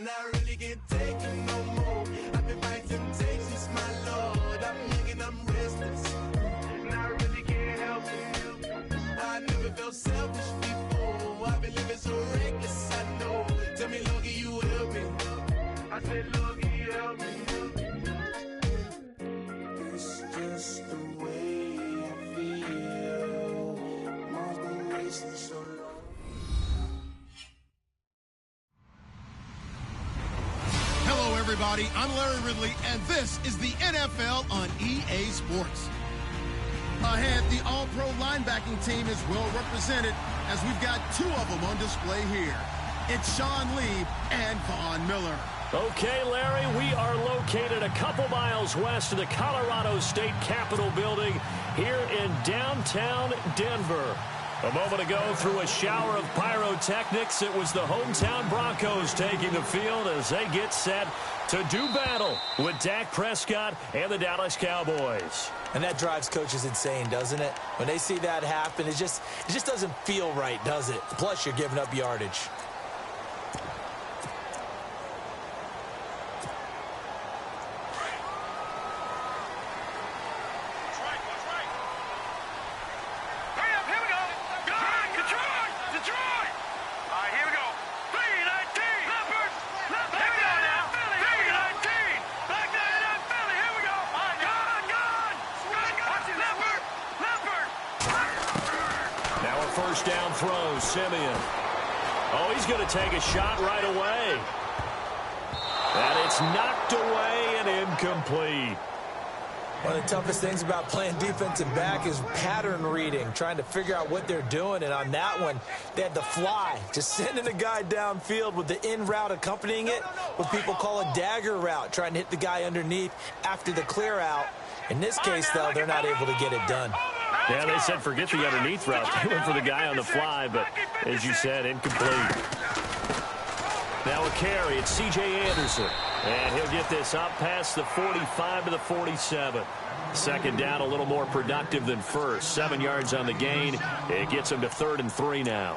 and I really can't take it no more. I've been fighting temptations, my Lord. I'm young and I'm restless, and I really can't help it. I never felt selfish before. I've been living so reckless, I know. Tell me, Lord, can you help me? I said, Lord, can you help me? It's just the way I feel. Mom's been wasting so long. Hello, everybody. I'm Larry Ridley, and this is the NFL on EA Sports. Ahead, the All-Pro linebacking team is well represented as we've got two of them on display here. It's Sean Lee and Von Miller. Okay, Larry, we are located a couple miles west of the Colorado State Capitol building here in downtown Denver. A moment ago, through a shower of pyrotechnics, it was the hometown Broncos taking the field as they get set to do battle with Dak Prescott and the Dallas Cowboys. And that drives coaches insane, doesn't it? When they see that happen, it just doesn't feel right, does it? Plus, you're giving up yardage. Down throw, Simeon. Oh, he's going to take a shot right away. And it's knocked away and incomplete. One of the toughest things about playing defensive back is pattern reading, trying to figure out what they're doing. And on that one, they had to fly, just sending a guy downfield with the in route accompanying it, what people call a dagger route, trying to hit the guy underneath after the clear out. In this case, though, they're not able to get it done. Yeah, they said forget the underneath route. They went for the guy on the fly, but as you said, incomplete. Now a carry. It's C.J. Anderson. And he'll get this up past the 45 to the 47. Second down, a little more productive than first. 7 yards on the gain. It gets him to 3rd and 3 now.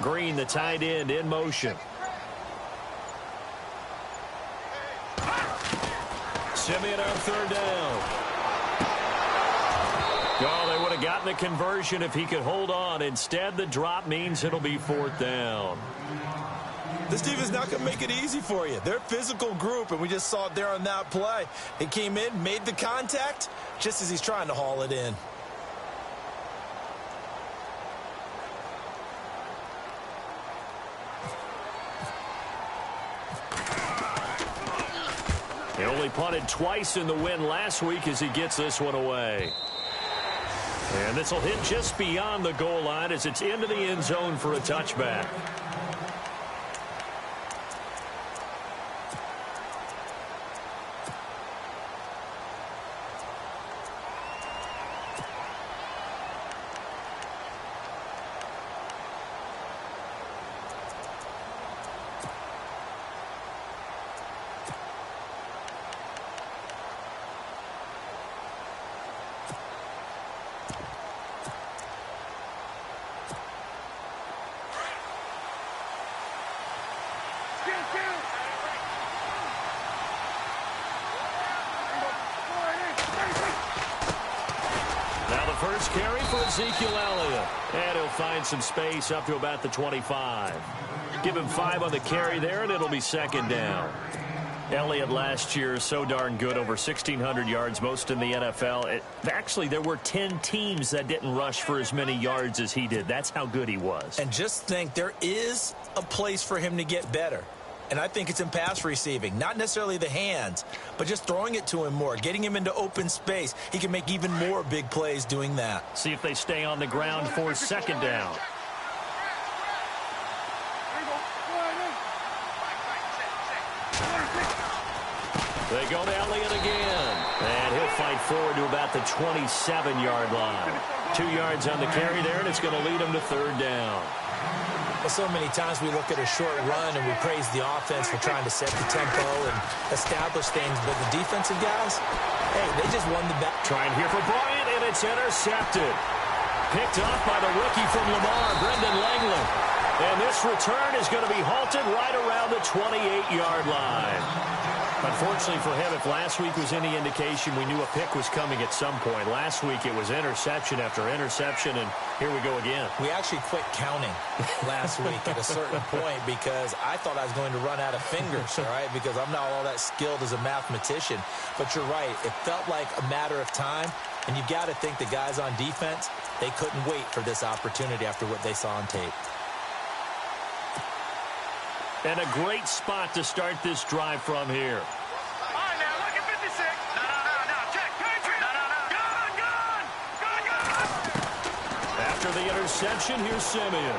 Green, the tight end, in motion. Simeon on 3rd down. Oh, they would have gotten the conversion if he could hold on. Instead, the drop means it'll be 4th down. This team is not going to make it easy for you. They're a physical group, and we just saw it there on that play. He came in, made the contact, just as he's trying to haul it in. He only punted twice in the win last week as he gets this one away. And this will hit just beyond the goal line as it's into the end zone for a touchback. First carry for Ezekiel Elliott. And he'll find some space up to about the 25. Give him 5 on the carry there, and it'll be 2nd down. Elliott last year so darn good, over 1,600 yards, most in the NFL. Actually, there were 10 teams that didn't rush for as many yards as he did. That's how good he was. And just think, there is a place for him to get better. And I think it's in pass receiving. Not necessarily the hands, but just throwing it to him more, getting him into open space. He can make even more big plays doing that. See if they stay on the ground for 2nd down. They go to Elliott again. And he'll fight forward to about the 27-yard line. 2 yards on the carry there, and it's going to lead them to third down. Well, so many times we look at a short run and we praise the offense for trying to set the tempo and establish things, but the defensive guys, hey, they just won the battle. Trying here for Bryant, and it's intercepted. Picked off by the rookie from Lamar, Brendan Langley. And this return is going to be halted right around the 28-yard line. Unfortunately for him, if last week was any indication, we knew a pick was coming at some point. Last week it was interception after interception, and here we go again. We actually quit counting last week at a certain point because I thought I was going to run out of fingers, all right, because I'm not all that skilled as a mathematician. But you're right. It felt like a matter of time, and you've got to think the guys on defense, they couldn't wait for this opportunity after what they saw on tape. And a great spot to start this drive from here. All right, now, look at 56. No. Check. Gun. After the interception, here's Simeon.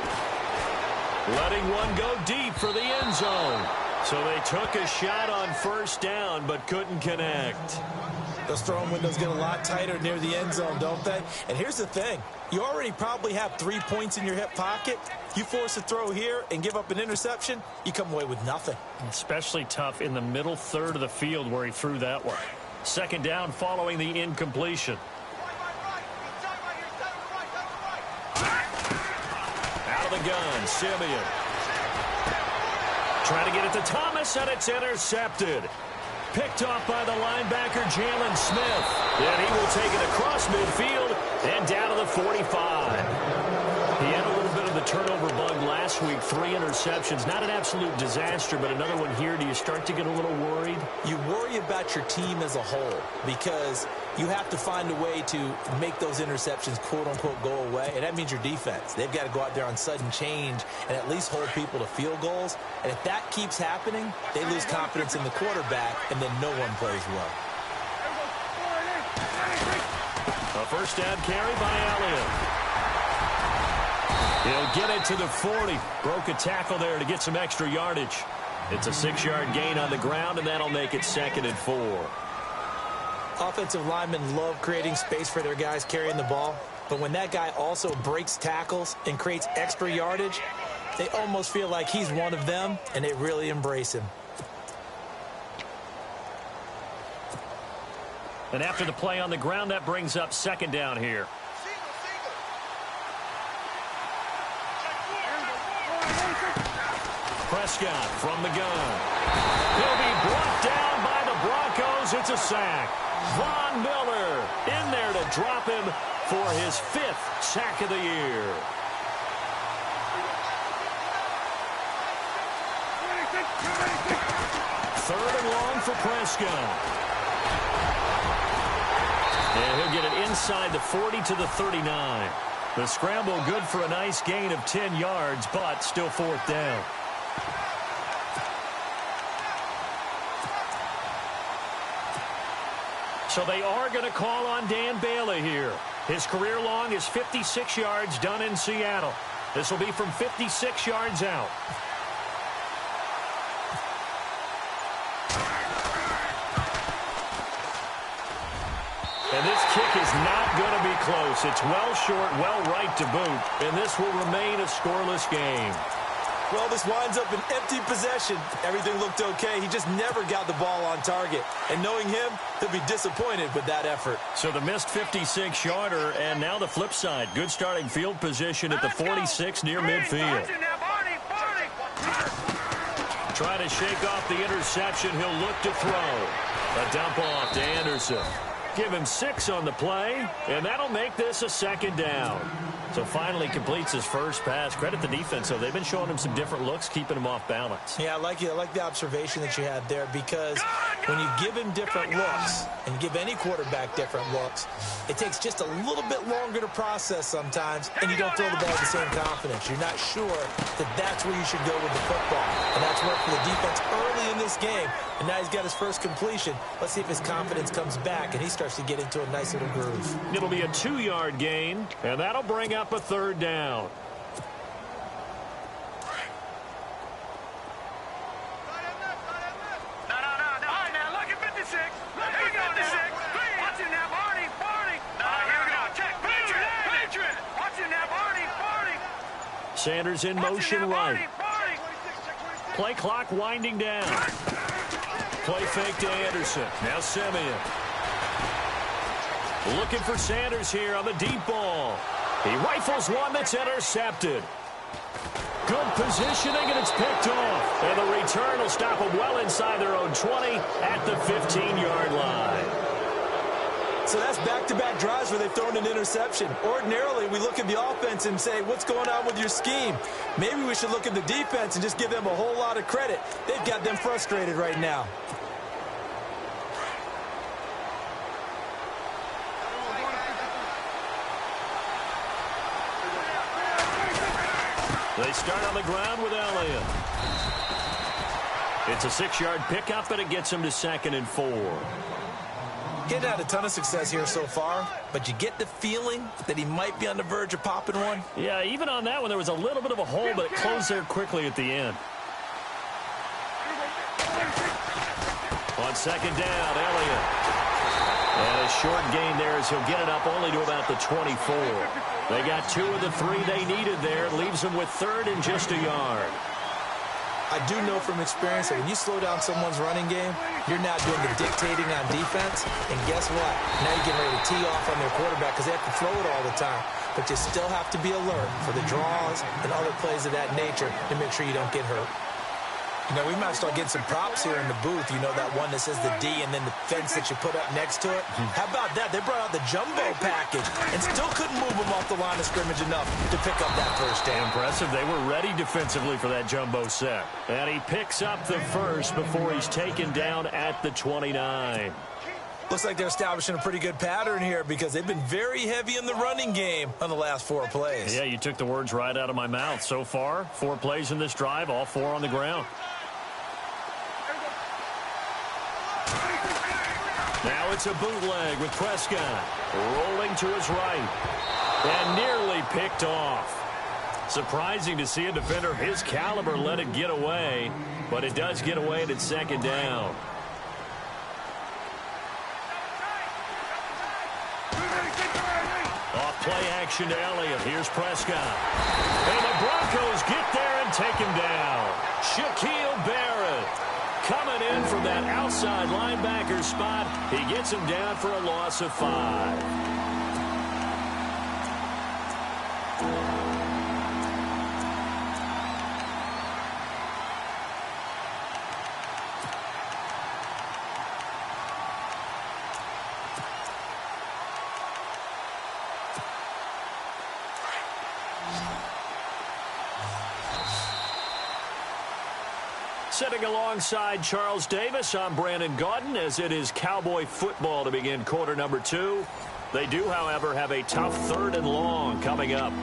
Letting one go deep for the end zone. So they took a shot on first down, but couldn't connect. Those throwing windows get a lot tighter near the end zone, don't they? And here's the thing. You already probably have 3 points in your hip pocket. You force a throw here and give up an interception, you come away with nothing. Especially tough in the middle third of the field where he threw that one. Second down following the incompletion. Out of the gun, Simeon. Trying to get it to Thomas, and it's intercepted. Picked off by the linebacker, Jalen Smith. And he will take it across midfield and down to the 45. He had a little bit of the turnover bug last week. 3 interceptions. Not an absolute disaster, but another one here. Do you start to get a little worried? You worry about your team as a whole because you have to find a way to make those interceptions, quote-unquote, go away. And that means your defense. They've got to go out there on sudden change and at least hold people to field goals. And if that keeps happening, they lose confidence in the quarterback, and then no one plays well. A first down carry by Elliott. He'll get it to the 40. Broke a tackle there to get some extra yardage. It's a 6-yard gain on the ground, and that'll make it 2nd and 4. Offensive linemen love creating space for their guys carrying the ball, but when that guy also breaks tackles and creates extra yardage, they almost feel like he's one of them, and they really embrace him. And after the play on the ground, that brings up 2nd down here. Prescott from the gun. He'll be brought down by the Broncos. It's a sack. Von Miller in there to drop him for his 5th sack of the year. Third and long for Prescott. And he'll get it inside the 40 to the 39. The scramble good for a nice gain of 10 yards, but still 4th down. So they are going to call on Dan Bailey here. His career long is 56 yards done in Seattle. This will be from 56 yards out. And this kick is not going to be close. It's well short, well right to boot. And this will remain a scoreless game. Well, this winds up an empty possession. Everything looked okay. He just never got the ball on target. And knowing him, he'll be disappointed with that effort. So the missed 56-yarder, and now the flip side. Good starting field position at the 46 near midfield. Trying to shake off the interception. He'll look to throw. A dump off to Anderson. Give him 6 on the play, and that'll make this a 2nd down. So finally completes his first pass. Credit the defense, though. They've been showing him some different looks, keeping him off balance. Yeah, I like the observation that you had there, because when you give him different looks and give any quarterback different looks, it takes just a little bit longer to process sometimes, and you don't throw the ball with the same confidence. You're not sure that that's where you should go with the football, and that's worked for the defense early in this game, and now he's got his first completion. Let's see if his confidence comes back, and he starts to get into a nice little groove. It'll be a 2-yard gain, and that'll bring up a 3rd down. No. All right, now, look at 56. Look at 56. Watching that ball. Sanders in motion right. Play clock winding down. Play fake to Anderson. Now Simeon. Looking for Sanders here on the deep ball. He rifles one that's intercepted. Good positioning, and it's picked off. And the return will stop them well inside their own 20 at the 15-yard line. So that's back-to-back drives where they've thrown an interception. Ordinarily, we look at the offense and say, what's going on with your scheme? Maybe we should look at the defense and just give them a whole lot of credit. They've got them frustrated right now. They start on the ground with Elliott. It's a 6-yard pickup, and it gets him to 2nd and 4. Getting had a ton of success here so far, but you get the feeling that he might be on the verge of popping one. Yeah, even on that one, there was a little bit of a hole, but it closed there quickly at the end. On 2nd down, Elliott. And a short gain there as he'll get it up only to about the 24. They got 2 of the 3 they needed there. Leaves them with 3rd and just a yard. I do know from experience that when you slow down someone's running game, you're now doing the dictating on defense. And guess what? Now you're getting ready to tee off on their quarterback because they have to throw it all the time. But you still have to be alert for the draws and other plays of that nature to make sure you don't get hurt. You know, we might start getting some props here in the booth. You know, that one that says the D and then the fence that you put up next to it. How about that? They brought out the jumbo package and still couldn't move them off the line of scrimmage enough to pick up that first down. Impressive. They were ready defensively for that jumbo set. And he picks up the first before he's taken down at the 29. Looks like they're establishing a pretty good pattern here because they've been very heavy in the running game on the last 4 plays. Yeah, you took the words right out of my mouth. So far, 4 plays in this drive, all 4 on the ground. Now it's a bootleg with Prescott rolling to his right and nearly picked off. Surprising to see a defender of his caliber let it get away, but it does get away and it's 2nd down. Off play action to Elliott. Here's Prescott. And the Broncos get there and take him down. Shaquille Barrett coming in from that outside linebacker spot. He gets him down for a loss of 5. Sitting alongside Charles Davis, I'm Brandon Gaudin, as it is Cowboy football to begin quarter number 2. They do, however, have a tough 3rd and long coming up.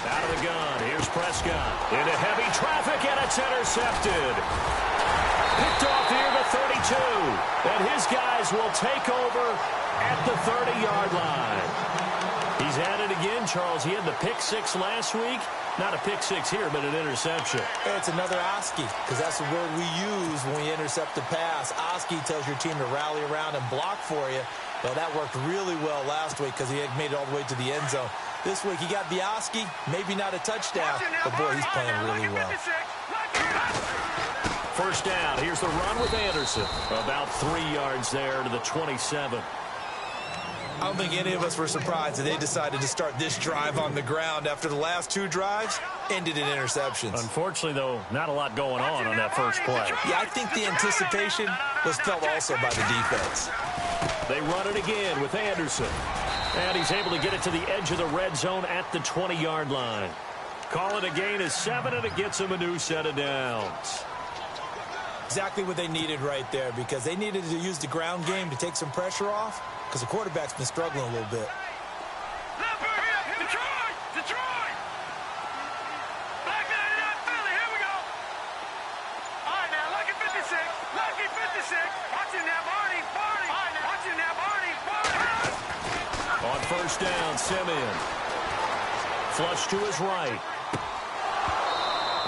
Out of the gun, here's Prescott. Into heavy traffic, and it's intercepted. Picked off here to 32. And his guys will take over at the 30-yard line. He's at it again, Charles. He had the pick 6 last week. Not a pick 6 here, but an interception. It's another Oski, because that's the word we use when we intercept a pass. Oski tells your team to rally around and block for you. Well, that worked really well last week because he had made it all the way to the end zone. This week, he got the Oski, maybe not a touchdown, but boy, he's playing really well. First down. Here's the run with Anderson. About 3 yards there to the 27. I don't think any of us were surprised that they decided to start this drive on the ground after the last 2 drives ended in interceptions. Unfortunately, though, not a lot going on that first play. Yeah, I think the anticipation was felt also by the defense. They run it again with Anderson. And he's able to get it to the edge of the red zone at the 20-yard line. Call it a gain of 7, and it gets him a new set of downs. Exactly what they needed right there, because they needed to use the ground game to take some pressure off, because the quarterback's been struggling a little bit. Detroit! Black 99 Philly, here we go. All right, now, lucky 56. Watch him now, Barney. Watch him now, Barney. On first down, Simeon. Flush to his right.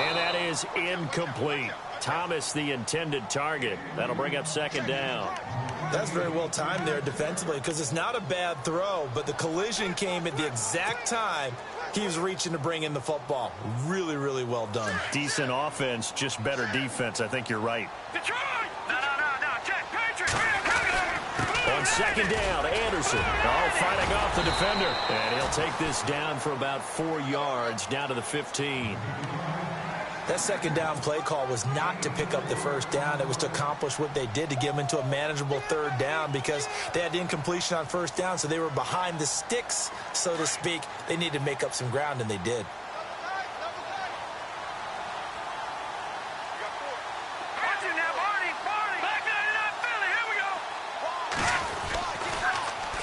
And that is incomplete. Thomas the intended target. That'll bring up second down. That's very well timed there defensively because it's not a bad throw, but the collision came at the exact time he was reaching to bring in the football. Really, really well done. Decent offense, just better defense. I think you're right. Detroit! No. Check. Patriot! On second down, Anderson. Fighting off the defender. And he'll take this down for about 4 yards, down to the 15. That second down play call was not to pick up the first down. It was to accomplish what they did, to get them into a manageable third down, because they had incompletion on first down, so they were behind the sticks, so to speak. They needed to make up some ground, and they did.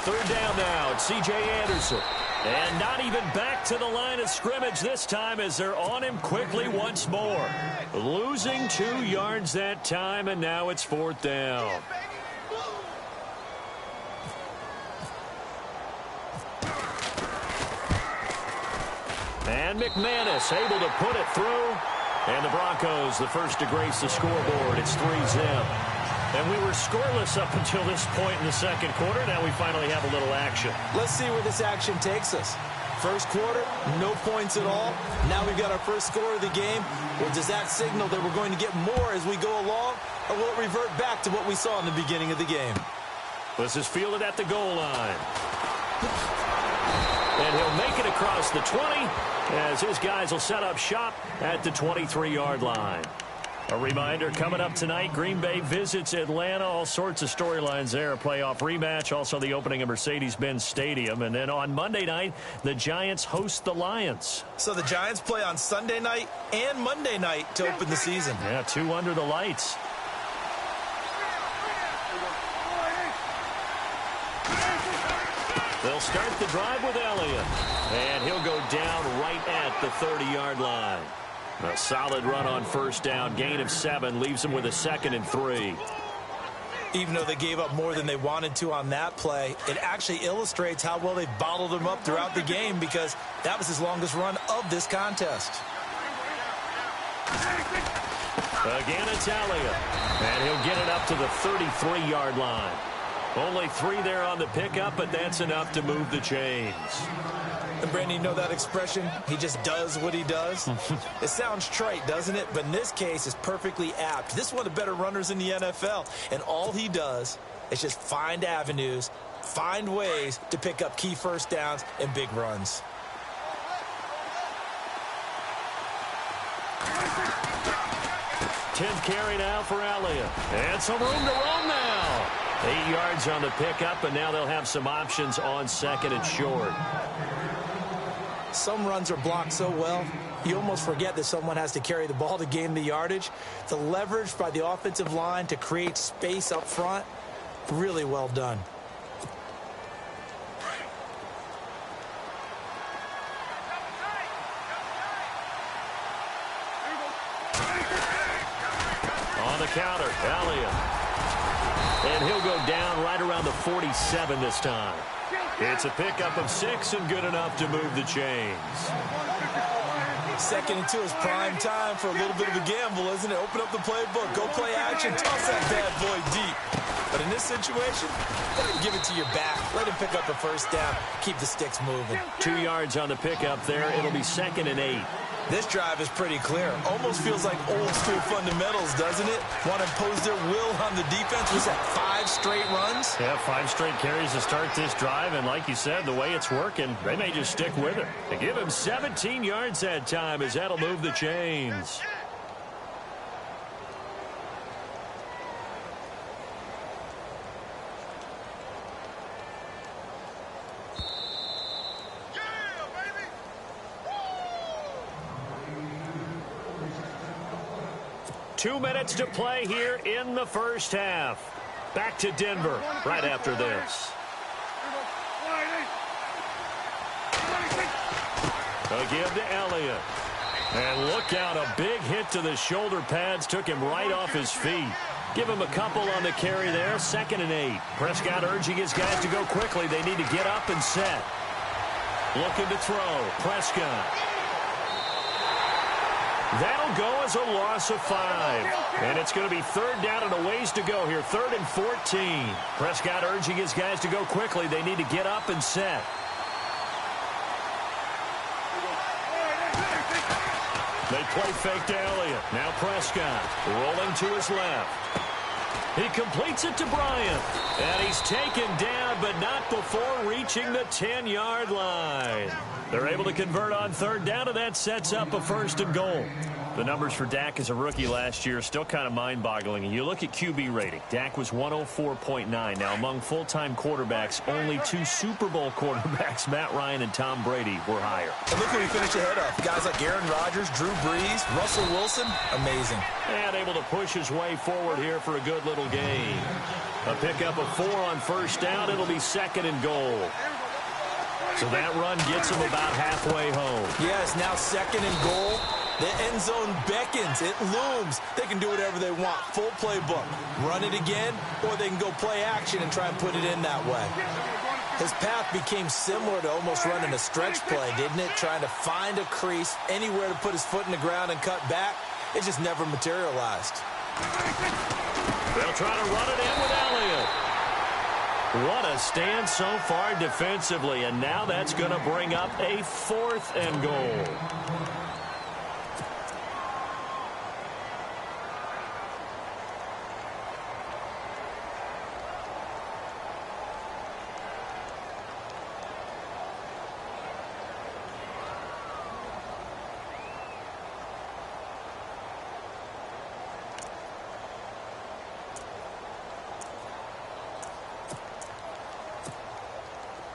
Third down now. It's C.J. Anderson. And not even back to the line of scrimmage this time as they're on him quickly once more. Losing 2 yards that time, and now it's fourth down. And McManus able to put it through. And the Broncos, the first to grace the scoreboard. It's 3-zip. And we were scoreless up until this point in the second quarter. Now we finally have a little action. Let's see where this action takes us. First quarter, no points at all. Now we've got our first score of the game. Well, does that signal that we're going to get more as we go along? Or will it revert back to what we saw in the beginning of the game? This is fielded at the goal line. And he'll make it across the 20 as his guys will set up shop at the 23-yard line. A reminder, coming up tonight, Green Bay visits Atlanta. All sorts of storylines there. A playoff rematch, also the opening of Mercedes-Benz Stadium. And then on Monday night, the Giants host the Lions. So the Giants play on Sunday night and Monday night to open the season. Yeah, 2 under the lights. They'll start the drive with Elliott. And he'll go down right at the 30-yard line. A solid run on first down. Gain of 7 leaves them with a 2nd and 3. Even though they gave up more than they wanted to on that play, it actually illustrates how well they've bottled them up throughout the game, because that was his longest run of this contest. Again, it's Elliott. And he'll get it up to the 33-yard line. Only 3 there on the pickup, but that's enough to move the chains. And Brandon, you know that expression? He just does what he does. It sounds trite, doesn't it? But in this case, it's perfectly apt. This is one of the better runners in the NFL. And all he does is just find avenues, find ways to pick up key first downs and big runs. Tenth carry now for Elliott. And some room to roam now. 8 yards on the pickup, and now they'll have some options on 2nd and short. Some runs are blocked so well, you almost forget that someone has to carry the ball to gain the yardage. The leverage by the offensive line to create space up front, really well done. On the counter, Elliott. And he'll go down right around the 47 this time. It's a pickup of 6 and good enough to move the chains. 2nd and 2 is prime time for a little bit of a gamble, isn't it? Open up the playbook, go play action, toss that bad boy deep. But in this situation, go ahead and give it to your back. Let him pick up a first down, keep the sticks moving. 2 yards on the pickup there. It'll be 2nd and 8. This drive is pretty clear. Almost feels like old school fundamentals, doesn't it? Want to impose their will on the defense. Was that 5 straight runs? Yeah, 5 straight carries to start this drive. And like you said, the way it's working, they may just stick with it. They give him 17 yards that time, as that'll move the chains. Two minutes to play here in the first half. Back to Denver right after this. A give to Elliott. And look out, a big hit to the shoulder pads took him right off his feet. Give him a couple on the carry there, 2nd and 8. Prescott urging his guys to go quickly. They need to get up and set. Looking to throw. Prescott. That'll go as a loss of 5. And it's going to be third down and a ways to go here. 3rd and 14. Prescott urging his guys to go quickly. They need to get up and set. They play fake to Elliott. Now Prescott rolling to his left. He completes it to Bryant. And he's taken down, but not before reaching the 10-yard line. They're able to convert on third down, and that sets up a 1st and goal. The numbers for Dak as a rookie last year are still kind of mind-boggling. And you look at QB rating. Dak was 104.9. Now, among full-time quarterbacks, only 2 Super Bowl quarterbacks, Matt Ryan and Tom Brady, were higher. And look who he finished ahead of. Guys like Aaron Rodgers, Drew Brees, Russell Wilson, amazing. And able to push his way forward here for a good little gain. A pickup of 4 on first down. It'll be 2nd and goal. So that run gets him about halfway home. Yes, now 2nd and goal. The end zone beckons. It looms. They can do whatever they want. Full playbook. Run it again, or they can go play action and try and put it in that way. His path became similar to almost running a stretch play, didn't it? Trying to find a crease, anywhere to put his foot in the ground and cut back. It just never materialized. They'll try to run it in with Elliott. What a stand so far defensively, and now that's going to bring up a 4th and goal.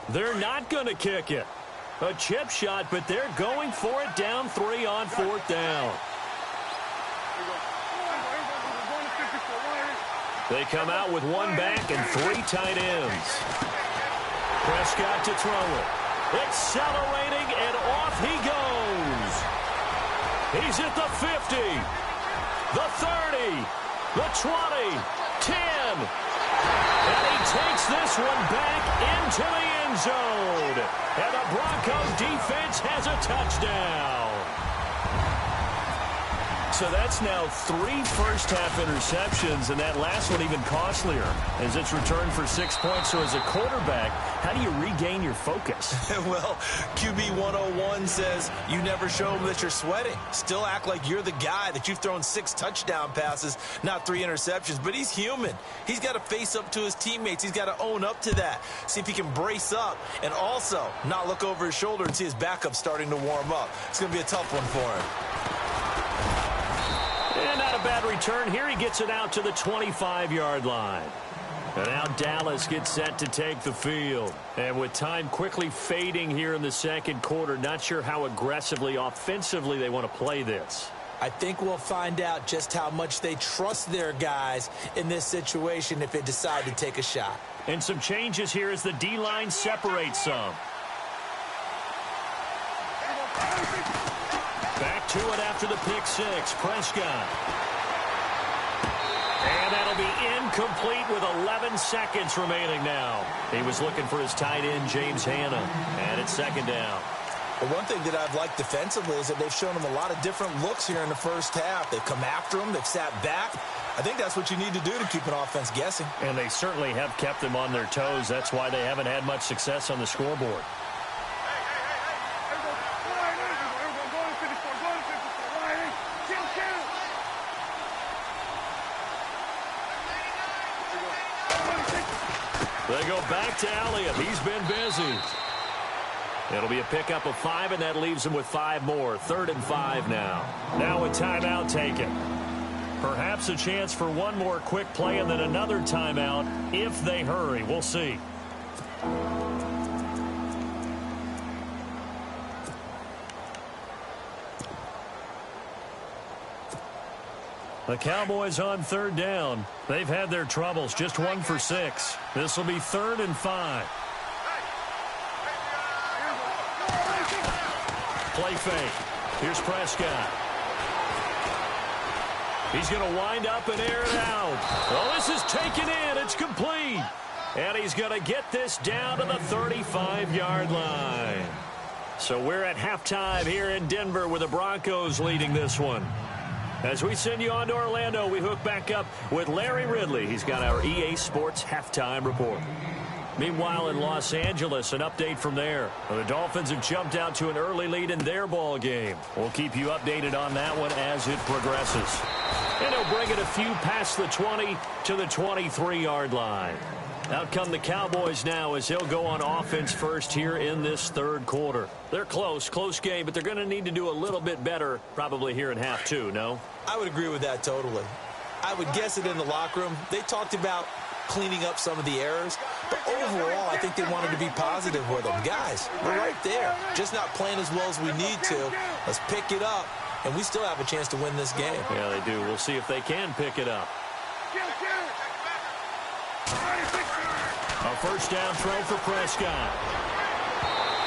They're not going to kick it. A chip shot, but they're going for it down 3 on 4th down. They come out with 1 back and 3 tight ends. Prescott to throw it. Accelerating, and off he goes. He's at the 50, the 30, the 20, 10. And he takes this one back into the end zone. And the Broncos defense has a touchdown. So that's now 3 first-half interceptions, and that last one even costlier as it's returned for 6 points. So as a quarterback, how do you regain your focus? Well, QB 101 says you never show them that you're sweating. Still act like you're the guy, that you've thrown 6 touchdown passes, not 3 interceptions. But he's human. He's got to face up to his teammates. He's got to own up to that. See if he can brace up and also not look over his shoulder and see his backup starting to warm up. It's going to be a tough one for him. And not a bad return here. He gets it out to the 25-yard line. And now Dallas gets set to take the field. And with time quickly fading here in the second quarter, not sure how aggressively, offensively they want to play this. I think we'll find out just how much they trust their guys in this situation if they decide to take a shot. And some changes here as the D-line separates some. Back to it after the pick 6. Prescott. And that'll be incomplete with 11 seconds remaining now. He was looking for his tight end, James Hanna. And it's 2nd down. Well, one thing that I've liked defensively is that they've shown him a lot of different looks here in the first half. They've come after him. They've sat back. I think that's what you need to do to keep an offense guessing. And they certainly have kept them on their toes. That's why they haven't had much success on the scoreboard. They go back to Elliott. He's been busy. It'll be a pickup of 5, and that leaves him with 5 more. 3rd and 5 now. Now a timeout taken. Perhaps a chance for one more quick play and then another timeout if they hurry. We'll see. The Cowboys on 3rd down. They've had their troubles. Just 1 for 6. This will be 3rd and 5. Play fake. Here's Prescott. He's going to wind up and air it out. Oh, this is taken in. It's complete. And he's going to get this down to the 35-yard line. So we're at halftime here in Denver with the Broncos leading this one. As we send you on to Orlando, we hook back up with Larry Ridley. He's got our EA Sports halftime report. Meanwhile, in Los Angeles, an update from there. The Dolphins have jumped out to an early lead in their ball game. We'll keep you updated on that one as it progresses. And he'll bring it a few past the 20 to the 23-yard line. Out come the Cowboys now as he'll go on offense first here in this third quarter. They're close game, but they're going to need to do a little bit better probably here in half two, no? I would agree with that totally. I would guess it in the locker room. They talked about cleaning up some of the errors, but overall, I think they wanted to be positive with them. Guys, we're right there. Just not playing as well as we need to. Let's pick it up, and we still have a chance to win this game. Yeah, they do. We'll see if they can pick it up. A first down throw for Prescott.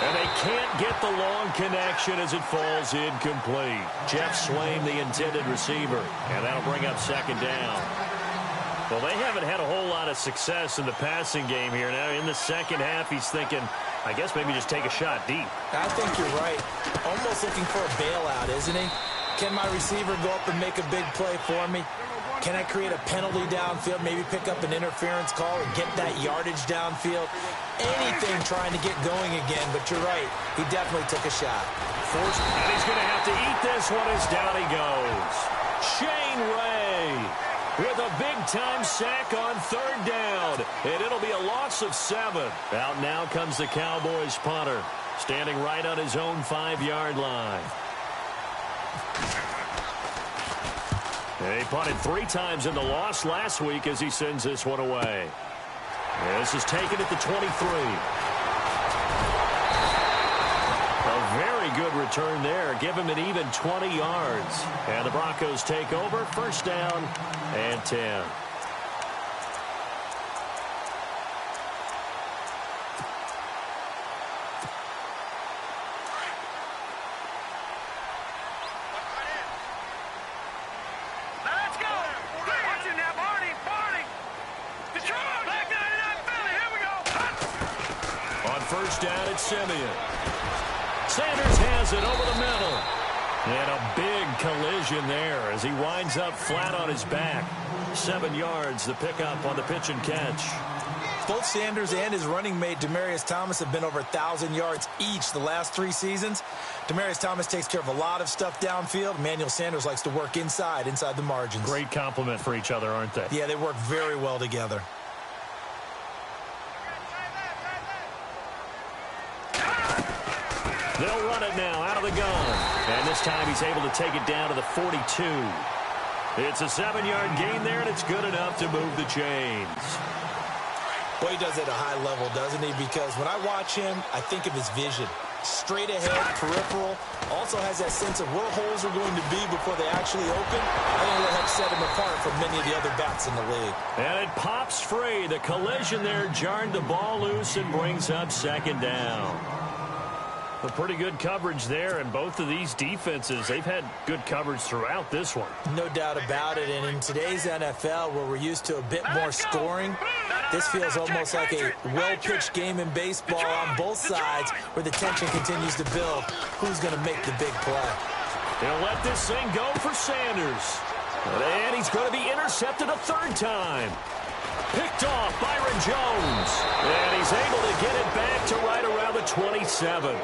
And they can't get the long connection as it falls incomplete. Jeff Swain, the intended receiver. And that'll bring up second down. Well, they haven't had a whole lot of success in the passing game here. Now, in the second half, he's thinking, I guess maybe just take a shot deep. I think you're right. Almost looking for a bailout, isn't he? Can my receiver go up and make a big play for me? Can I create a penalty downfield, maybe pick up an interference call and get that yardage downfield? Anything trying to get going again, but you're right. He definitely took a shot. Forced, and he's going to have to eat this one as down he goes. Shane Ray with a big-time sack on third down, and it'll be a loss of 7. Out now comes the Cowboys punter, standing right on his own 5-yard line. He punted 3 times in the loss last week as he sends this one away. This is taken at the 23. A very good return there. Give him an even 20 yards. And the Broncos take over. First down and 10. First down at Simeon. Sanders has it over the middle. And a big collision there as he winds up flat on his back. 7 yards, the pickup on the pitch and catch. Both Sanders and his running mate, Demaryius Thomas, have been over 1,000 yards each the last 3 seasons. Demaryius Thomas takes care of a lot of stuff downfield. Emmanuel Sanders likes to work inside the margins. Great compliment for each other, aren't they? Yeah, they work very well together. They'll run it now out of the gun. And this time he's able to take it down to the 42. It's a 7-yard gain there, and it's good enough to move the chains. Well, he does it at a high level, doesn't he? Because when I watch him, I think of his vision. Straight ahead, peripheral. Also has that sense of where holes are going to be before they actually open. I think it'll help set him apart from many of the other backs in the league. And it pops free. The collision there jarred the ball loose and brings up second down. A pretty good coverage there, and both of these defenses, they've had good coverage throughout this one. No doubt about it, and in today's NFL, where we're used to a bit more scoring, this feels almost like a well-pitched game in baseball on both sides, where the tension continues to build. Who's going to make the big play? He'll let this thing go for Sanders. And he's going to be intercepted a 3rd time. Picked off Byron Jones. And he's able to get it back to right around the 27.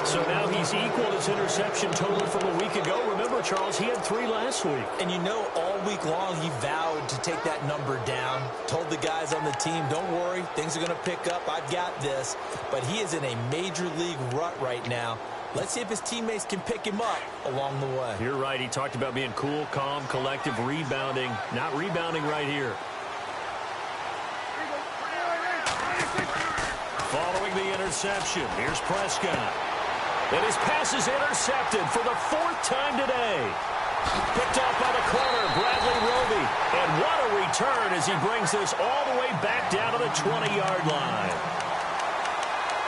So now he's equaled his interception total from a week ago. Remember, Charles, he had 3 last week. And you know, all week long he vowed to take that number down. Told the guys on the team, don't worry, things are going to pick up. I've got this. But he is in a major league rut right now. Let's see if his teammates can pick him up along the way. You're right. He talked about being cool, calm, collective, rebounding. Not rebounding right here. Following the interception, here's Prescott. And his pass is intercepted for the 4th time today. Picked off by the corner, Bradley Roby. And what a return as he brings this all the way back down to the 20-yard line.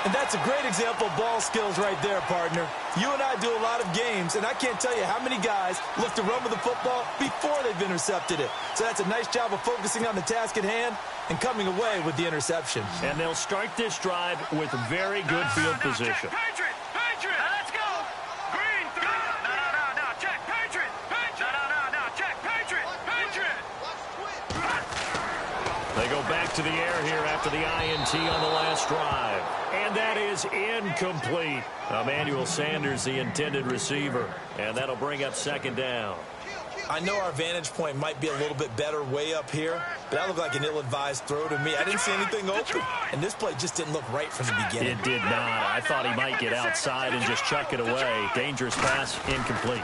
And that's a great example of ball skills right there, partner. You and I do a lot of games, and I can't tell you how many guys look to run with the football before they've intercepted it. So that's a nice job of focusing on the task at hand and coming away with the interception. And they'll start this drive with very good field position. go back to the air here after the INT on the last drive. And that is incomplete. Emmanuel Sanders, the intended receiver. And that'll bring up second down. I know our vantage point might be a little bit better way up here, but that looked like an ill-advised throw to me. I didn't see anything open, and this play just didn't look right from the beginning. It did not. I thought he might get outside and just chuck it away. Dangerous pass, incomplete.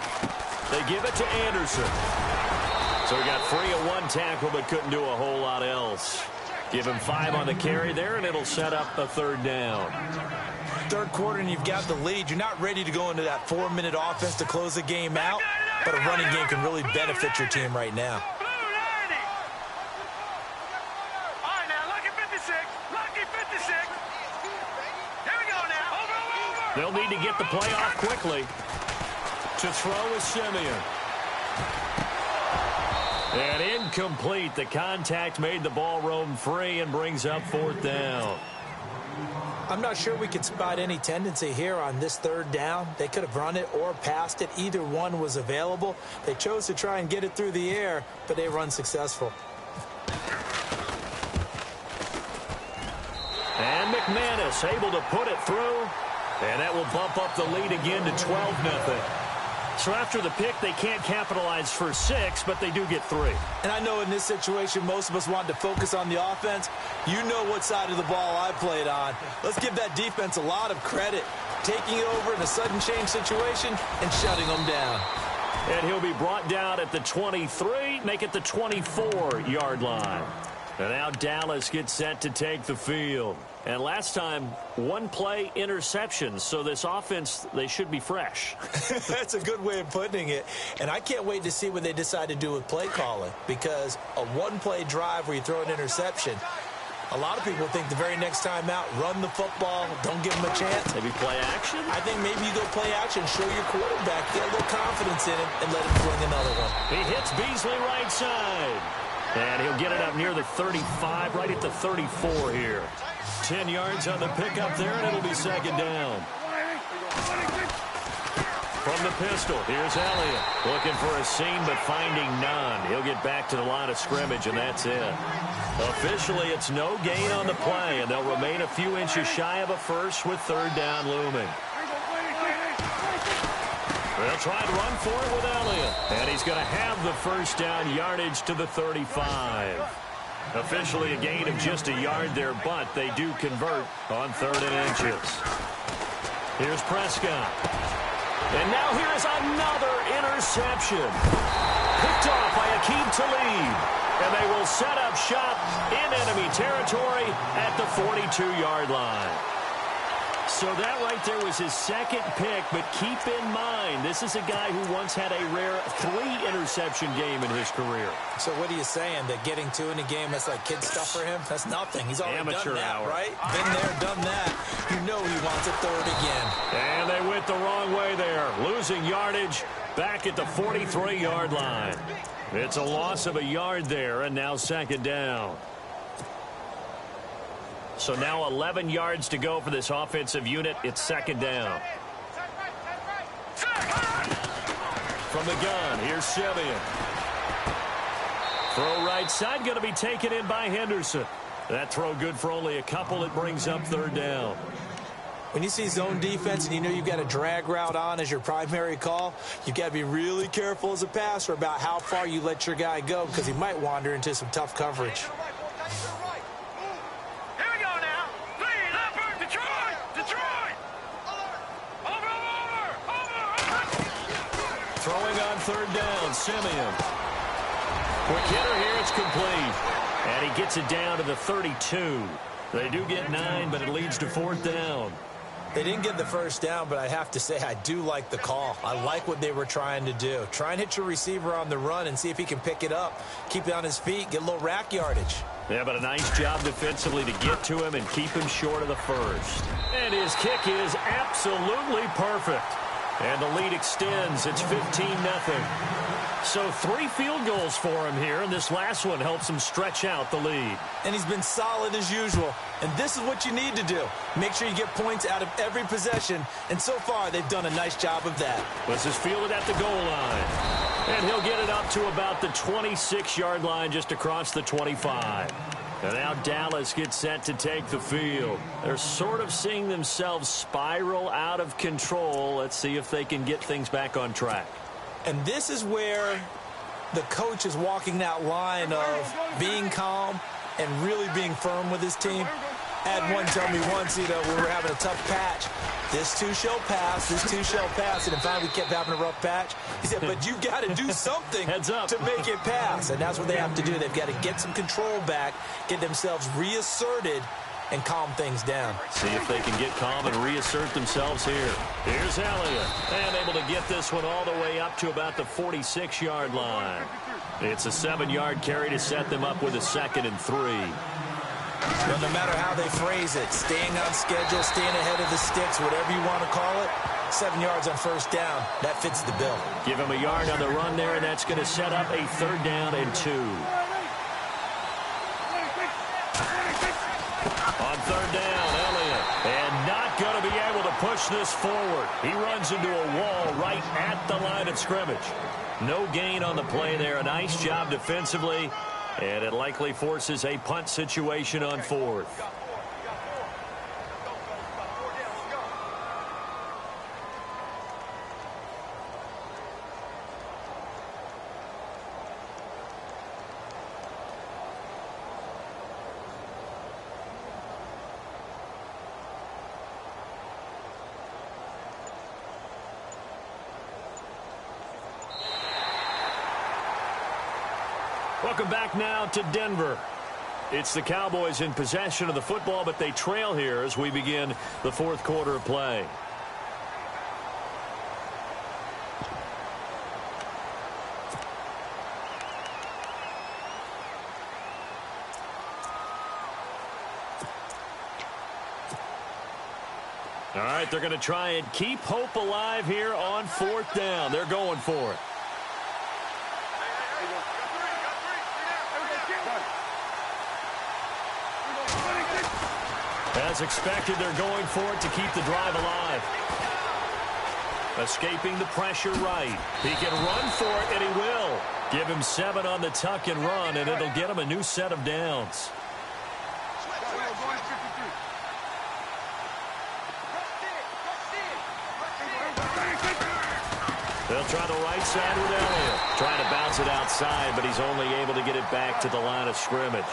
They give it to Anderson. So he got free of one tackle but couldn't do a whole lot else. Give him 5 on the carry there, and it'll set up a third down. Third quarter, and you've got the lead. You're not ready to go into that 4-minute offense to close the game out, but a running game can really benefit your team right now. All right, now, lucky 56. Lucky 56. Here we go now. Over. They'll need to get the play off quickly. To throw is Simeon. And incomplete. The contact made the ball roam free and brings up fourth down. I'm not sure we could spot any tendency here on this third down. They could have run it or passed it. Either one was available. They chose to try and get it through the air, but they were unsuccessful. And McManus able to put it through. And that will bump up the lead again to 12-0. So after the pick, they can't capitalize for 6, but they do get 3. And I know in this situation, most of us wanted to focus on the offense. You know what side of the ball I played on. Let's give that defense a lot of credit. Taking it over in a sudden change situation and shutting them down. And he'll be brought down at the 23, make it the 24-yard line. And now Dallas gets set to take the field. And last time, one play interception. So this offense, they should be fresh. That's a good way of putting it. And I can't wait to see what they decide to do with play calling. Because a one-play drive where you throw an interception, a lot of people think the very next time out, run the football, don't give them a chance. Maybe play action? I think maybe you go play action, show your quarterback, get a little confidence in him, and let him fling another one. He hits Beasley right side. And he'll get it up near the 35, right at the 34 here. 10 yards on the pickup there, and it'll be second down. From the pistol, here's Elliott. Looking for a seam, but finding none. He'll get back to the line of scrimmage, and that's it. Officially, it's no gain on the play, and they'll remain a few inches shy of a first with third down looming. They'll try to run for it with Elliott. And he's going to have the first down yardage to the 35. Officially a gain of just a yard there, but they do convert on 3rd and inches. Here's Prescott. And now here's another interception. Picked off by Aqib Talib. And they will set up shop in enemy territory at the 42-yard line. So that right there was his second pick, but keep in mind, this is a guy who once had a rare 3-interception game in his career. So what are you saying, that getting 2 in a game, that's like kid stuff for him? That's nothing. He's already Amateur done that, hour. right? Been there, done that. You know he wants a third again. And they went the wrong way there, losing yardage back at the 43-yard line. It's a loss of a yard there, and now second down. So now 11 yards to go for this offensive unit. It's second down. From the gun, here's Simeon. Throw right side, going to be taken in by Henderson. That throw good for only a couple. It brings up third down. When you see zone defense and you know you've got a drag route on as your primary call, you've got to be really careful as a passer about how far you let your guy go, because he might wander into some tough coverage. Throwing on third down, Simeon. Quick hitter here, it's complete. And he gets it down to the 32. They do get 9, but it leads to fourth down. They didn't get the first down, but I have to say I do like the call. I like what they were trying to do. Try and hit your receiver on the run and see if he can pick it up. Keep it on his feet, get a little rack yardage. Yeah, but a nice job defensively to get to him and keep him short of the first. And his kick is absolutely perfect. And the lead extends. It's 15-0. So 3 field goals for him here, and this last one helps him stretch out the lead. And he's been solid as usual. And this is what you need to do. Make sure you get points out of every possession. And so far, they've done a nice job of that. This is fielded at the goal line. And he'll get it up to about the 26-yard line, just across the 25. And now Dallas gets set to take the field. They're sort of seeing themselves spiral out of control. Let's see if they can get things back on track. And this is where the coach is walking that line of being calm and really being firm with his team. I had one tell me once, when we were having a tough patch, this too shall pass, this too shall pass. And finally we kept having a rough patch. He said, but you've got to do something to make it pass. And that's what they have to do. They've got to get some control back, get themselves reasserted, and calm things down. See if they can get calm and reassert themselves here. Here's Elliott. And able to get this one all the way up to about the 46-yard line. It's a 7-yard carry to set them up with a 2nd and 3. Well, no matter how they phrase it, staying on schedule, staying ahead of the sticks, whatever you want to call it, 7 yards on first down, that fits the bill. Give him a yard on the run there, and that's going to set up a 3rd down and 2. On 3rd down, Elliott, and not going to be able to push this forward. He runs into a wall right at the line of scrimmage. No gain on the play there. A nice job defensively. And it likely forces a punt situation on 4th. Welcome back now to Denver. It's the Cowboys in possession of the football, but they trail here as we begin the 4th quarter of play. All right, they're going to try and keep hope alive here on 4th down. They're going for it. As expected, they're going for it to keep the drive alive. Escaping the pressure right. He can run for it, and he will. Give him 7 on the tuck and run, and it'll get him a new set of downs. They'll try the right side with Elliott. Trying to bounce it outside, but he's only able to get it back to the line of scrimmage.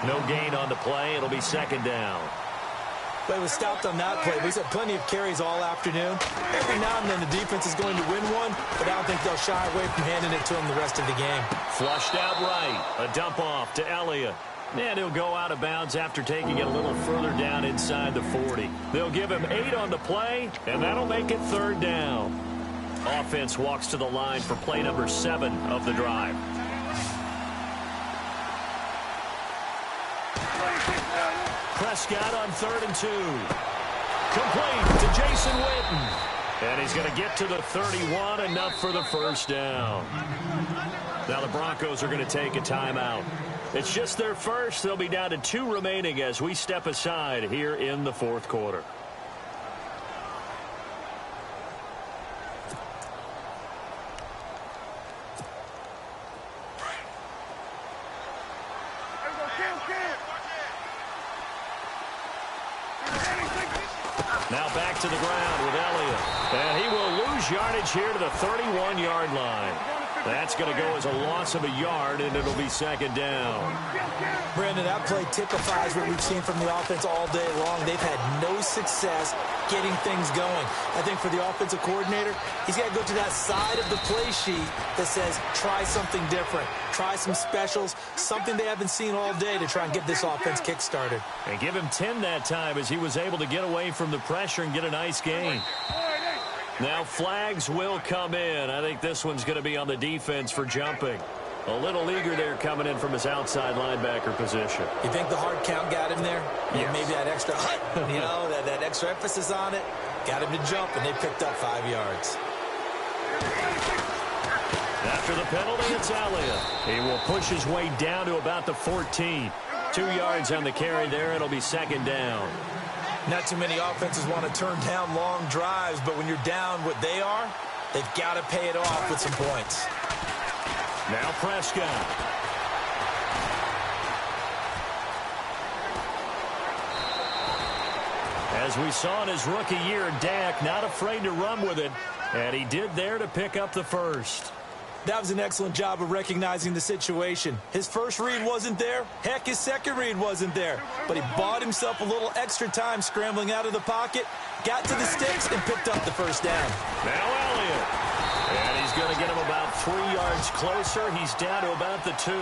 No gain on the play. It'll be 2nd down. But it was stopped on that play. We've had plenty of carries all afternoon. Every now and then the defense is going to win one, but I don't think they'll shy away from handing it to him the rest of the game. Flushed out right. A dump off to Elliott. And he'll go out of bounds after taking it a little further down inside the 40. They'll give him 8 on the play, and that'll make it 3rd down. Offense walks to the line for play number 7 of the drive. Prescott on 3rd and 2. Complete to Jason Witten. And he's going to get to the 31, enough for the 1st down. Now the Broncos are going to take a timeout. It's just their first. They'll be down to 2 remaining as we step aside here in the 4th quarter. Now back to the ground with Elliott. And he will lose yardage here to the 31-yard line. That's going to go as a loss of a yard, and it'll be 2nd down. Brandon, that play typifies what we've seen from the offense all day long. They've had no success getting things going. I think for the offensive coordinator, he's got to go to that side of the play sheet that says, try something different. Try some specials, something they haven't seen all day to try and get this offense kick-started. And give him 10 that time as he was able to get away from the pressure and get a nice gain. Now flags will come in. I think this one's going to be on the defense for jumping. A little eager there coming in from his outside linebacker position. You think the hard count got him there? Yes. Maybe that extra that extra emphasis on it got him to jump, and they picked up 5 yards. After the penalty, it's Elliott. He will push his way down to about the 14. 2 yards on the carry there. It'll be 2nd down. Not too many offenses want to turn down long drives, but when you're down what they are, they've got to pay it off with some points. Now Prescott. As we saw in his rookie year, Dak not afraid to run with it, and he did there to pick up the first. That was an excellent job of recognizing the situation. His first read wasn't there. Heck, his second read wasn't there. But he bought himself a little extra time scrambling out of the pocket, got to the sticks, and picked up the first down. Now Elliott. And he's going to get him about 3 yards closer. He's down to about the 2.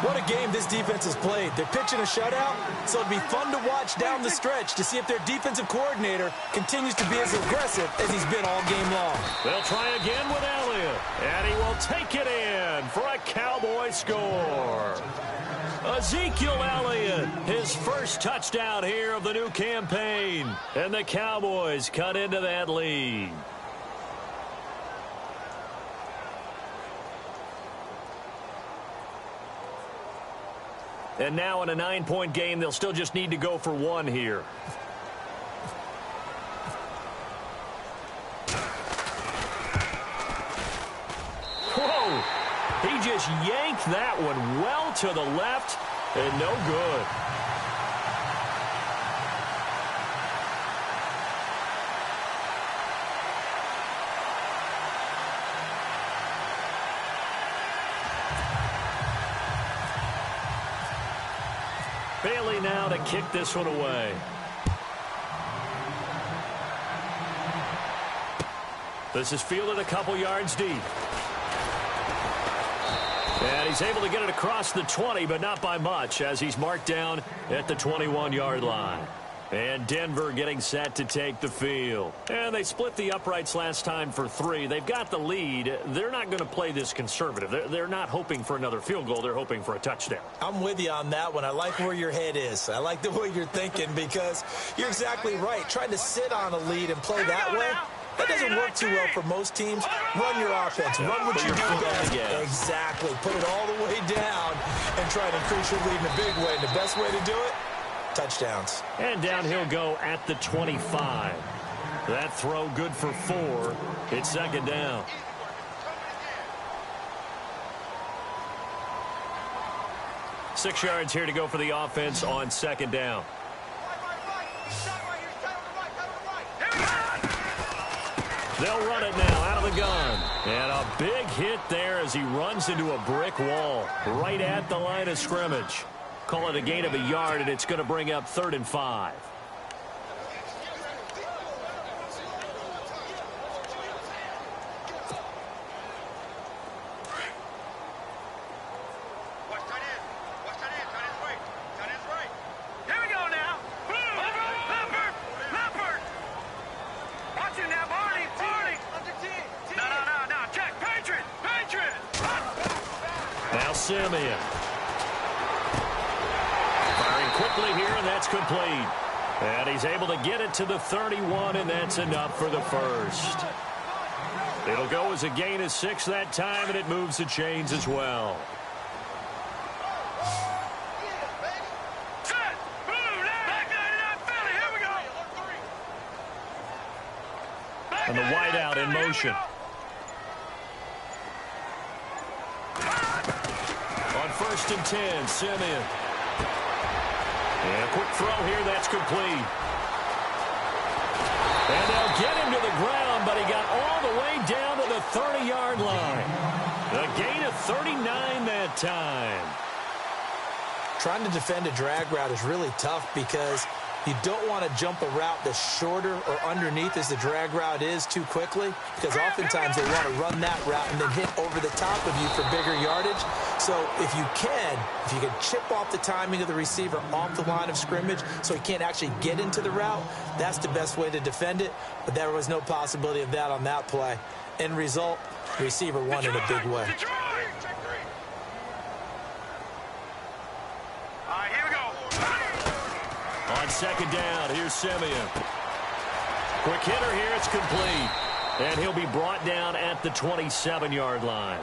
What a game this defense has played. They're pitching a shutout, so it'll be fun to watch down the stretch to see if their defensive coordinator continues to be as aggressive as he's been all game long. They'll try again with Elliott, and he will take it in for a Cowboy score. Ezekiel Elliott, his first touchdown here of the new campaign, and the Cowboys cut into that lead. And now in a 9-point game, they'll still just need to go for 1 here. Whoa! He just yanked that one well to the left and no good. Bailey now to kick this one away. This is fielded a couple yards deep. And he's able to get it across the 20, but not by much, as he's marked down at the 21-yard line. And Denver getting set to take the field. And they split the uprights last time for 3. They've got the lead. They're not going to play this conservative. They're not hoping for another field goal. They're hoping for a touchdown. I'm with you on that one. I like where your head is. I like the way you're thinking because you're exactly right. Trying to sit on a lead and play that way, that doesn't work too well for most teams. Run your offense. Run what you do best. Exactly. Put it all the way down and try to increase your lead in a big way. And the best way to do it, touchdowns. And down he'll go at the 25. That throw good for 4. It's second down. Six yards here to go for the offense on second down. They'll run it now out of the gun. And a big hit there as he runs into a brick wall right at the line of scrimmage. Call it a gain of a yard, and it's going to bring up 3rd and 5. Here we go now. Leopard. Watch him now, Barney. No. Check. Patriot. Now Simeon. Firing quickly here, and that's complete. And he's able to get it to the 31, and that's enough for the first. It'll go as a gain of 6 that time, and it moves the chains as well. Set. Back 99 Philly. Here we go. And the wideout in motion. On 1st and 10, Simeon. And a quick throw here, that's complete. And they'll get him to the ground, but he got all the way down to the 30-yard line. A gain of 39 that time. Trying to defend a drag route is really tough because you don't want to jump a route that's shorter or underneath as the drag route is too quickly, because oftentimes they want to run that route and then hit over the top of you for bigger yardage. So if you can chip off the timing of the receiver off the line of scrimmage so he can't actually get into the route, that's the best way to defend it. But there was no possibility of that on that play. End result, receiver won in a big way. All right, here we go. On second down, here's Simeon. Quick hitter here, it's complete. And he'll be brought down at the 27-yard line.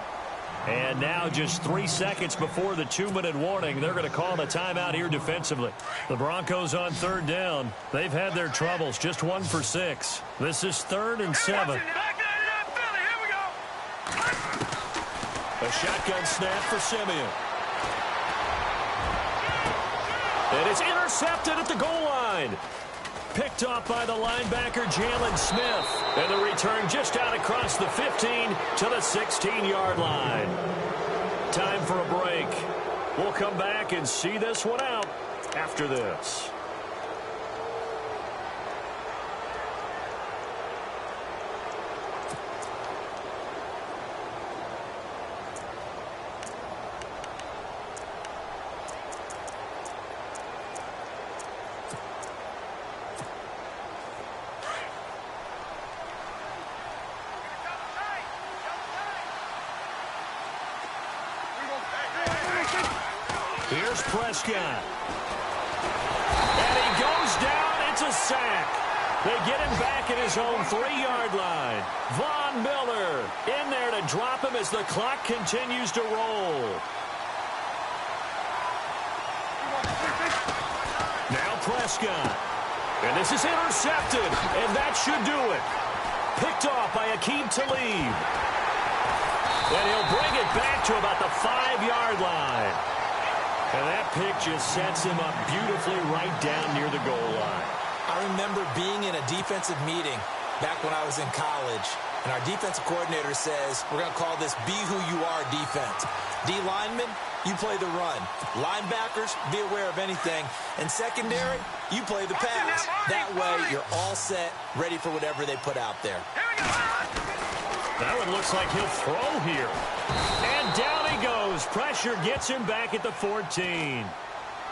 And now just 3 seconds before the 2-minute warning, they're going to call a timeout here defensively. The Broncos on 3rd down. They've had their troubles, just 1 for 6. This is 3rd and 7. Back 99 Philly. Here we go. A shotgun snap for Simeon. And it's intercepted at the goal line. Picked off by the linebacker, Jalen Smith. And the return just out across the 15 to the 16-yard line. Time for a break. We'll come back and see this one out after this. Here's Prescott. And he goes down. It's a sack. They get him back at his own 3-yard line. Von Miller in there to drop him as the clock continues to roll. Now Prescott. And this is intercepted. And that should do it. Picked off by Aqib Talib. And he'll bring it back to about the 5-yard line. And that pick just sets him up beautifully right down near the goal line. I remember being in a defensive meeting back when I was in college, and our defensive coordinator says, we're going to call this be who you are defense. D linemen, you play the run. Linebackers, be aware of anything. And secondary, you play the pass. That way, you're all set, ready for whatever they put out there. That one looks like he'll throw here. And down he goes. Pressure gets him back at the 14.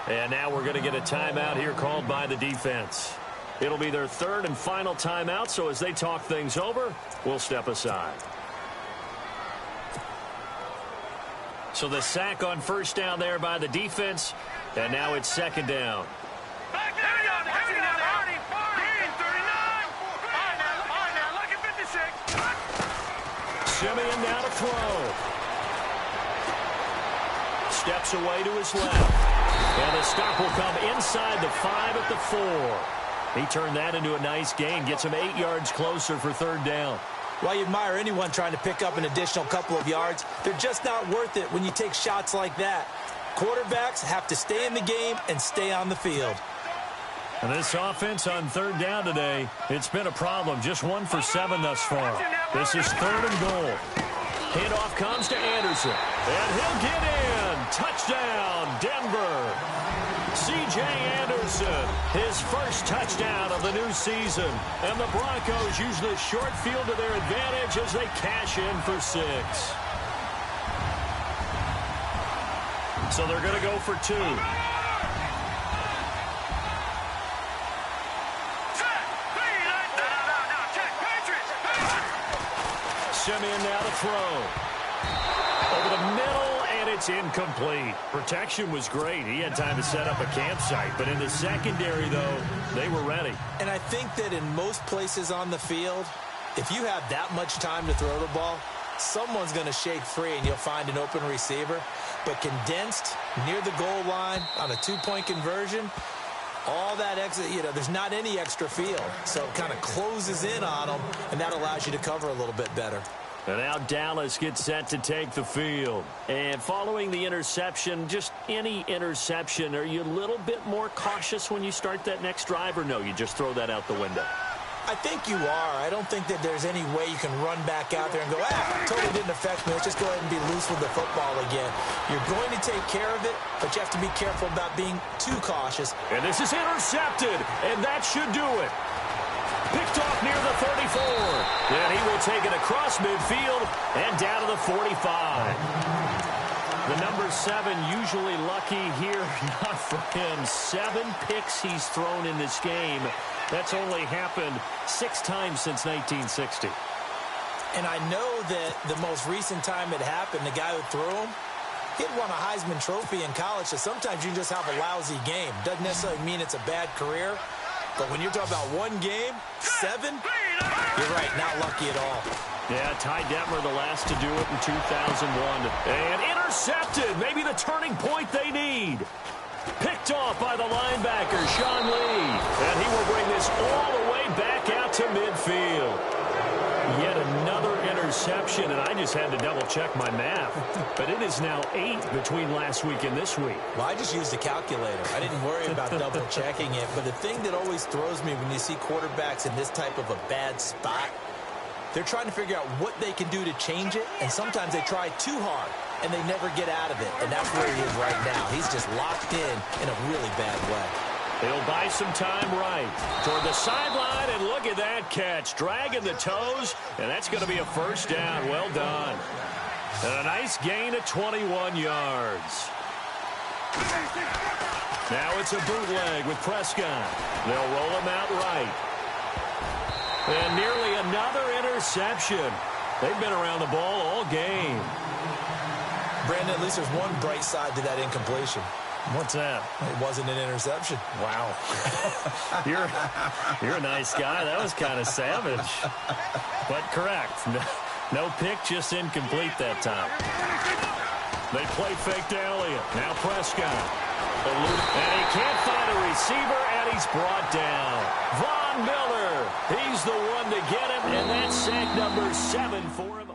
And now we're going to get a timeout here called by the defense. It'll be their third and final timeout, so as they talk things over, we'll step aside. So the sack on first down there by the defense, and now it's second down. Back there, here we go. 56. Simeon now to throw. Steps away to his left. And the stop will come inside the 5 at the 4. He turned that into a nice gain. Gets him 8 yards closer for third down. Well, you admire anyone trying to pick up an additional couple of yards. They're just not worth it when you take shots like that. Quarterbacks have to stay in the game and stay on the field. And this offense on third down today, it's been a problem. Just 1 for 7 thus far. This is third and goal. Handoff comes to Anderson. And he'll get in. Touchdown, Denver. C.J. Anderson, his first touchdown of the new season. And the Broncos use the short field to their advantage as they cash in for 6. So they're going to go for 2. Simeon now to throw. Over the middle, and it's incomplete. Protection was great. He had time to set up a campsite. But in the secondary, though, they were ready. And I think that in most places on the field, if you have that much time to throw the ball, someone's going to shake free and you'll find an open receiver. But condensed near the goal line on a 2-point conversion, all that extra, there's not any extra field. So it kind of closes in on them, and that allows you to cover a little bit better. And now Dallas gets set to take the field. And following the interception, just any interception, are you a little bit more cautious when you start that next drive, or no, you just throw that out the window? I think you are. I don't think that there's any way you can run back out there and go, totally didn't affect me. Let's just go ahead and be loose with the football again. You're going to take care of it, but you have to be careful about being too cautious. And this is intercepted, and that should do it. Picked off near the 34. And he will take it across midfield and down to the 45. The number 7 usually lucky here. Not for him. 7 picks he's thrown in this game. That's only happened 6 times since 1960. And I know that the most recent time it happened, the guy who threw him, he had won a Heisman Trophy in college, so sometimes you just have a lousy game. Doesn't necessarily mean it's a bad career, but when you're talking about one game, 7, you're right, not lucky at all. Yeah, Ty Detmer, the last to do it in 2001. And intercepted, maybe the turning point they need. Picked off by the linebacker, Sean Lee. And he will bring this all the way back out to midfield. Yet another interception. interception, and I just had to double-check my math. But it is now 8 between last week and this week. Well, I just used a calculator. I didn't worry about double-checking it. But the thing that always throws me when you see quarterbacks in this type of a bad spot, they're trying to figure out what they can do to change it, and sometimes they try too hard, and they never get out of it. And that's where he is right now. He's just locked in a really bad way. He'll buy some time right toward the sideline, and look at that catch. Dragging the toes, and that's going to be a first down. Well done. And a nice gain of 21 yards. Now it's a bootleg with Prescott. They'll roll him out right. And nearly another interception. They've been around the ball all game. Brandon, at least there's one bright side to that incompletion. What's that? It wasn't an interception. Wow. You're a nice guy. That was kind of savage. But correct. No pick, just incomplete that time. They play fake to Elliott. Now Prescott. And he can't find a receiver, and he's brought down. Von Miller. He's the one to get him, and that's sack number 7 for him.